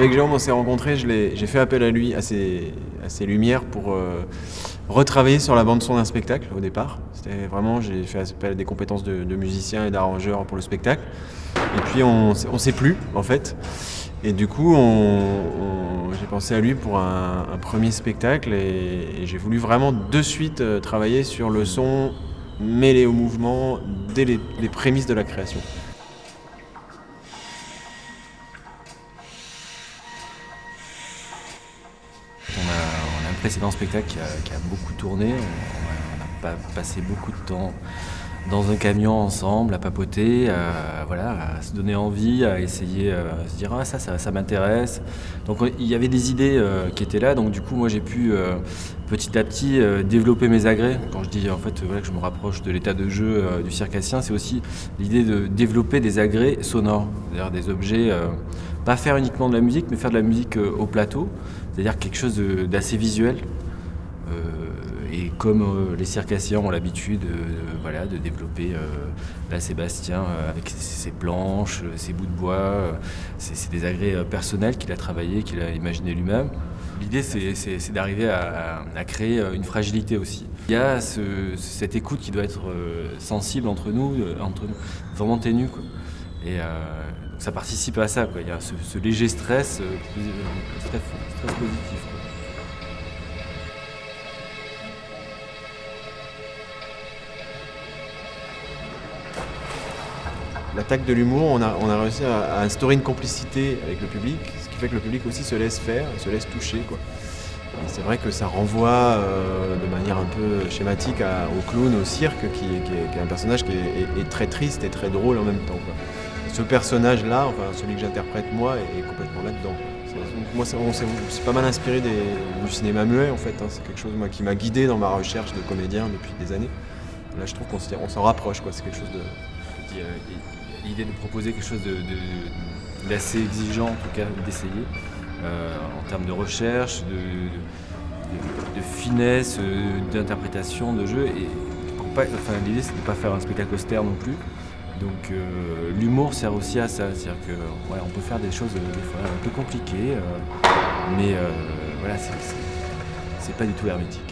avec Jérôme, on s'est rencontrés, j'ai fait appel à lui, à ses lumières pour retravailler sur la bande son d'un spectacle au départ. C'était vraiment, j'ai fait appel à des compétences de musicien et d'arrangeur pour le spectacle. Et puis on s'est plu en fait. Et du coup, j'ai pensé à lui pour un premier spectacle et j'ai voulu vraiment de suite travailler sur le son mêlé au mouvement dès les prémices de la création. On a un précédent spectacle qui a beaucoup tourné. On a passé beaucoup de temps dans un camion ensemble, à papoter, à se donner envie, à essayer, à se dire ça m'intéresse. Donc il y avait des idées qui étaient là, donc du coup moi j'ai pu petit à petit développer mes agrès. Quand je dis que je me rapproche de l'état de jeu du circassien, c'est aussi l'idée de développer des agrès sonores, c'est-à-dire des objets, pas faire uniquement de la musique, mais faire de la musique au plateau, c'est-à-dire quelque chose d'assez visuel. Et comme les circassiens ont l'habitude de développer là Sébastien avec ses planches, ses bouts de bois, c'est des agrès personnels qu'il a travaillé, qu'il a imaginé lui-même. L'idée c'est d'arriver à créer une fragilité aussi. Il y a cette écoute qui doit être sensible entre nous, vraiment ténue, quoi. Et donc ça participe à ça, quoi. Il y a ce léger stress positif, quoi. L'attaque de l'humour, on a réussi à instaurer une complicité avec le public, ce qui fait que le public aussi se laisse faire, se laisse toucher, quoi. Et c'est vrai que ça renvoie de manière un peu schématique au clown, au cirque, qui est un personnage qui est très triste et très drôle en même temps, quoi. Et ce personnage-là, enfin celui que j'interprète moi, est complètement là-dedans. Moi, on s'est pas mal inspiré du cinéma muet, en fait, hein. C'est quelque chose qui m'a guidé dans ma recherche de comédien depuis des années. Là, je trouve qu'on s'en rapproche, quoi. C'est quelque chose de... L'idée de proposer quelque chose d'assez exigeant, en tout cas d'essayer, en termes de recherche, de finesse, d'interprétation, de jeu. Et l'idée c'est de ne pas faire un spectacle austère non plus. Donc l'humour sert aussi à ça, c'est-à-dire qu'on peut faire des choses des fois un peu compliquées, mais c'est pas du tout hermétique.